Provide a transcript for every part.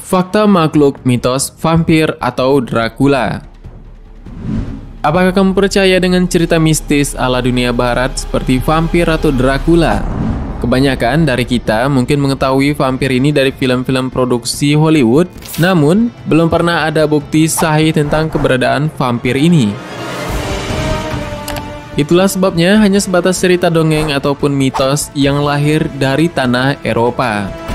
Fakta makhluk mitos vampir atau Dracula. Apakah kamu percaya dengan cerita mistis ala dunia barat seperti vampir atau Dracula? Kebanyakan dari kita mungkin mengetahui vampir ini dari film-film produksi Hollywood, namun belum pernah ada bukti sahih tentang keberadaan vampir ini. Itulah sebabnya hanya sebatas cerita dongeng ataupun mitos yang lahir dari tanah Eropa.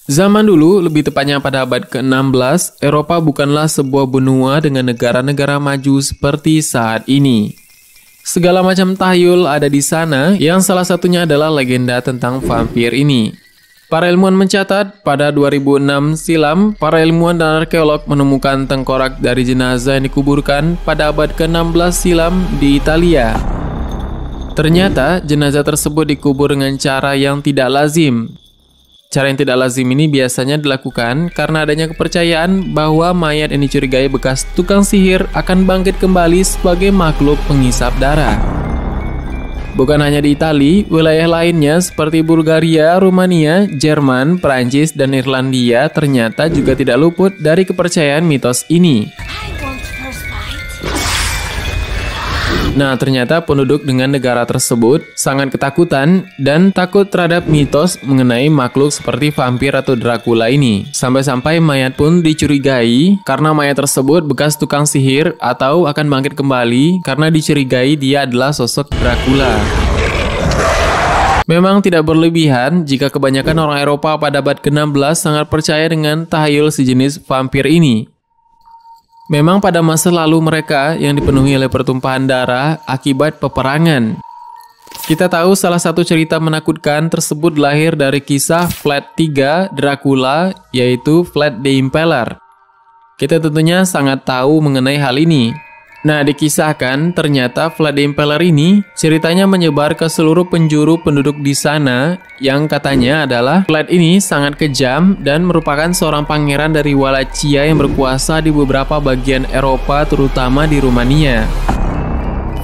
Zaman dulu, lebih tepatnya pada abad ke-16, Eropa bukanlah sebuah benua dengan negara-negara maju seperti saat ini. Segala macam tahyul ada di sana, yang salah satunya adalah legenda tentang vampir ini. Para ilmuwan mencatat, pada 2006 silam, para ilmuwan dan arkeolog menemukan tengkorak dari jenazah yang dikuburkan pada abad ke-16 silam di Italia. Ternyata, jenazah tersebut dikubur dengan cara yang tidak lazim. Cara yang tidak lazim ini biasanya dilakukan karena adanya kepercayaan bahwa mayat yang dicurigai bekas tukang sihir akan bangkit kembali sebagai makhluk penghisap darah. Bukan hanya di Italia, wilayah lainnya seperti Bulgaria, Rumania, Jerman, Prancis, dan Irlandia ternyata juga tidak luput dari kepercayaan mitos ini. Nah, ternyata penduduk dengan negara tersebut sangat ketakutan dan takut terhadap mitos mengenai makhluk seperti vampir atau Dracula ini. Sampai-sampai mayat pun dicurigai karena mayat tersebut bekas tukang sihir atau akan bangkit kembali karena dicurigai dia adalah sosok Dracula. Memang tidak berlebihan jika kebanyakan orang Eropa pada abad ke-16 sangat percaya dengan tahayul sejenis vampir ini. Memang pada masa lalu mereka yang dipenuhi oleh pertumpahan darah akibat peperangan. Kita tahu salah satu cerita menakutkan tersebut lahir dari kisah Vlad III Dracula, yaitu Vlad the Impaler. Kita tentunya sangat tahu mengenai hal ini. Nah, dikisahkan ternyata Vlad the Impaler ini ceritanya menyebar ke seluruh penjuru penduduk di sana, yang katanya adalah Vlad ini sangat kejam dan merupakan seorang pangeran dari Wallachia yang berkuasa di beberapa bagian Eropa, terutama di Rumania.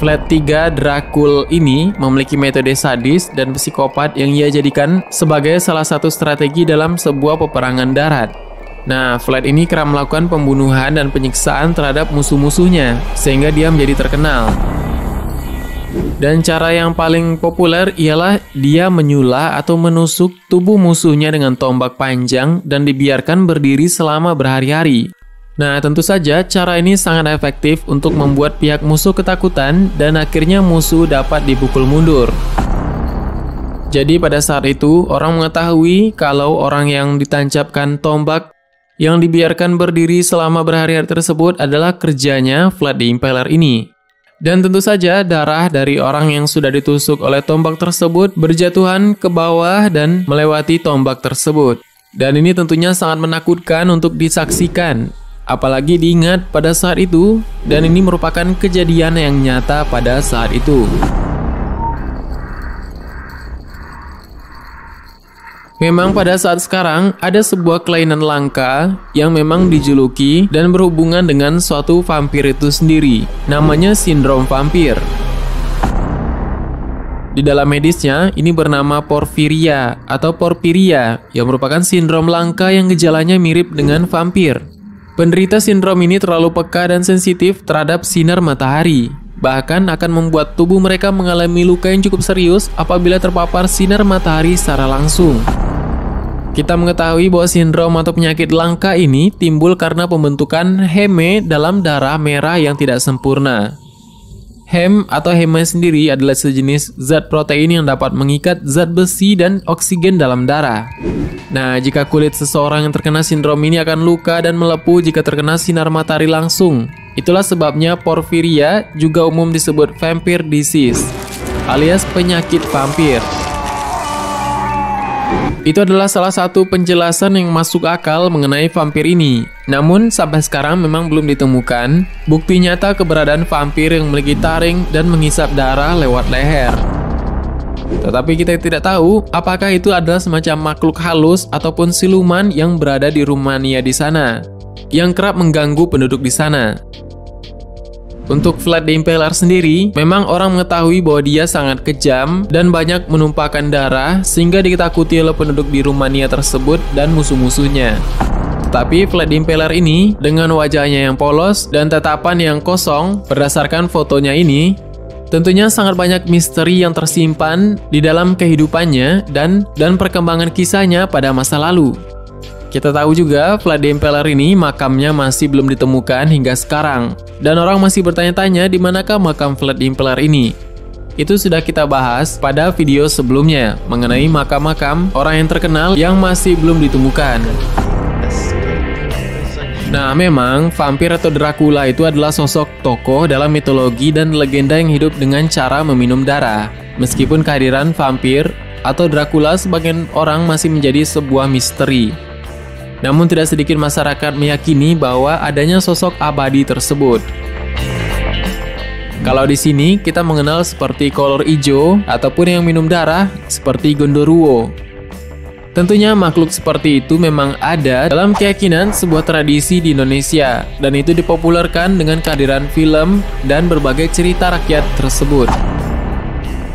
Vlad III Dracula ini memiliki metode sadis dan psikopat yang ia jadikan sebagai salah satu strategi dalam sebuah peperangan darat. Nah, Vlad ini kerap melakukan pembunuhan dan penyiksaan terhadap musuh-musuhnya, sehingga dia menjadi terkenal. Dan cara yang paling populer ialah dia menyulah atau menusuk tubuh musuhnya dengan tombak panjang dan dibiarkan berdiri selama berhari-hari. Nah, tentu saja cara ini sangat efektif untuk membuat pihak musuh ketakutan dan akhirnya musuh dapat dipukul mundur. Jadi pada saat itu, orang mengetahui kalau orang yang ditancapkan tombak yang dibiarkan berdiri selama berhari-hari tersebut adalah kerjanya Vlad the Impaler ini. Dan tentu saja darah dari orang yang sudah ditusuk oleh tombak tersebut berjatuhan ke bawah dan melewati tombak tersebut. Dan ini tentunya sangat menakutkan untuk disaksikan, apalagi diingat pada saat itu, dan ini merupakan kejadian yang nyata pada saat itu. Memang pada saat sekarang ada sebuah kelainan langka yang memang dijuluki dan berhubungan dengan suatu vampir itu sendiri. Namanya sindrom vampir. Di dalam medisnya ini bernama porfiria atau porfiria yang merupakan sindrom langka yang gejalanya mirip dengan vampir. Penderita sindrom ini terlalu peka dan sensitif terhadap sinar matahari. Bahkan akan membuat tubuh mereka mengalami luka yang cukup serius apabila terpapar sinar matahari secara langsung. Kita mengetahui bahwa sindrom atau penyakit langka ini timbul karena pembentukan heme dalam darah merah yang tidak sempurna. Hem atau heme sendiri adalah sejenis zat protein yang dapat mengikat zat besi dan oksigen dalam darah. Nah, jika kulit seseorang yang terkena sindrom ini akan luka dan melepuh jika terkena sinar matahari langsung. Itulah sebabnya porfiria juga umum disebut vampire disease, alias penyakit vampir. Itu adalah salah satu penjelasan yang masuk akal mengenai vampir ini. Namun, sampai sekarang memang belum ditemukan bukti nyata keberadaan vampir yang memiliki taring dan menghisap darah lewat leher. Tetapi kita tidak tahu apakah itu adalah semacam makhluk halus ataupun siluman yang berada di Rumania di sana, yang kerap mengganggu penduduk di sana. Untuk Vlad the Impaler sendiri, memang orang mengetahui bahwa dia sangat kejam dan banyak menumpahkan darah sehingga ditakuti oleh penduduk di Rumania tersebut dan musuh-musuhnya. Tetapi Vlad the Impaler ini dengan wajahnya yang polos dan tatapan yang kosong, berdasarkan fotonya ini, tentunya sangat banyak misteri yang tersimpan di dalam kehidupannya dan perkembangan kisahnya pada masa lalu. Kita tahu juga Vlad the Impaler ini makamnya masih belum ditemukan hingga sekarang. Dan orang masih bertanya-tanya di manakah makam Vlad the Impaler ini. Itu sudah kita bahas pada video sebelumnya mengenai makam-makam orang yang terkenal yang masih belum ditemukan. Nah, memang vampir atau Dracula itu adalah sosok tokoh dalam mitologi dan legenda yang hidup dengan cara meminum darah. Meskipun kehadiran vampir atau Dracula sebagian orang masih menjadi sebuah misteri. Namun tidak sedikit masyarakat meyakini bahwa adanya sosok abadi tersebut. Kalau di sini kita mengenal seperti kolor hijau ataupun yang minum darah seperti Gondoruo. Tentunya makhluk seperti itu memang ada dalam keyakinan sebuah tradisi di Indonesia dan itu dipopulerkan dengan kehadiran film dan berbagai cerita rakyat tersebut.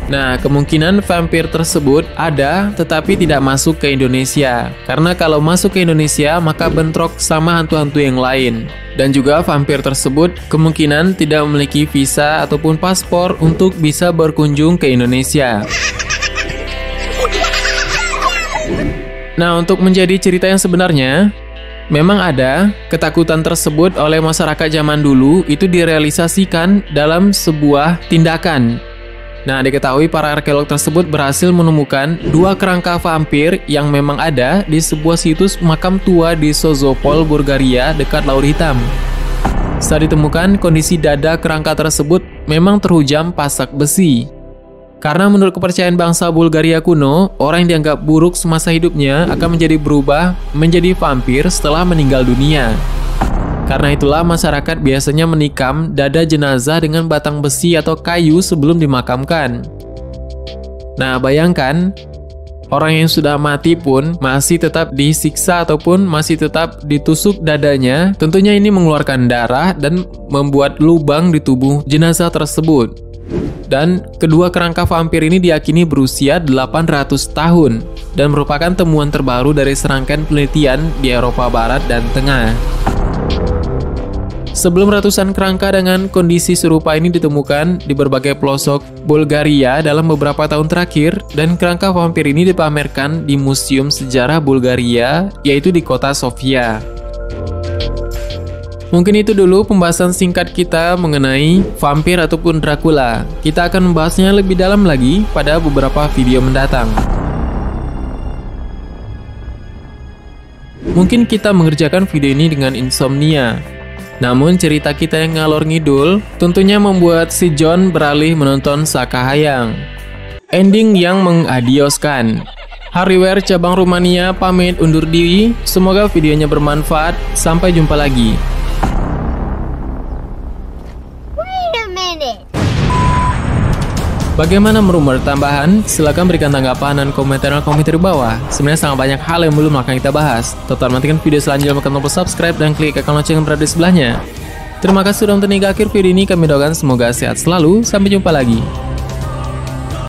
Nah, kemungkinan vampir tersebut ada tetapi tidak masuk ke Indonesia. Karena kalau masuk ke Indonesia, maka bentrok sama hantu-hantu yang lain. Dan juga vampir tersebut kemungkinan tidak memiliki visa ataupun paspor untuk bisa berkunjung ke Indonesia. Nah, untuk menjadi cerita yang sebenarnya, memang ada ketakutan tersebut oleh masyarakat zaman dulu itu direalisasikan dalam sebuah tindakan. Nah, diketahui para arkeolog tersebut berhasil menemukan 2 kerangka vampir yang memang ada di sebuah situs makam tua di Sozopol, Bulgaria, dekat Laut Hitam. Saat ditemukan, kondisi dada kerangka tersebut memang terhujam pasak besi. Karena menurut kepercayaan bangsa Bulgaria kuno, orang yang dianggap buruk semasa hidupnya akan berubah menjadi vampir setelah meninggal dunia. Karena itulah masyarakat biasanya menikam dada jenazah dengan batang besi atau kayu sebelum dimakamkan. Nah, bayangkan, orang yang sudah mati pun masih tetap disiksa ataupun masih tetap ditusuk dadanya. Tentunya ini mengeluarkan darah dan membuat lubang di tubuh jenazah tersebut. Dan kedua kerangka vampir ini diyakini berusia 800 tahun dan merupakan temuan terbaru dari serangkaian penelitian di Eropa Barat dan Tengah. Sebelum ratusan kerangka dengan kondisi serupa ini ditemukan di berbagai pelosok Bulgaria dalam beberapa tahun terakhir, dan kerangka vampir ini dipamerkan di Museum Sejarah Bulgaria, yaitu di kota Sofia. Mungkin itu dulu pembahasan singkat kita mengenai vampir ataupun Dracula. Kita akan membahasnya lebih dalam lagi pada beberapa video mendatang. Mungkin kita mengerjakan video ini dengan insomnia. Namun cerita kita yang ngalor ngidul tentunya membuat si John beralih menonton Sakahayang. Ending yang mengadioskan. Hardware cabang Rumania pamit undur diri. Semoga videonya bermanfaat. Sampai jumpa lagi. Bagaimana rumor tambahan? Silahkan berikan tanggapan dan komentar di bawah. Sebenarnya sangat banyak hal yang belum akan kita bahas. Total matikan video selanjutnya, tekan tombol subscribe dan klik ikon lonceng yang berada di sebelahnya. Terima kasih sudah menonton hingga akhir video ini. Kami doakan semoga sehat selalu. Sampai jumpa lagi.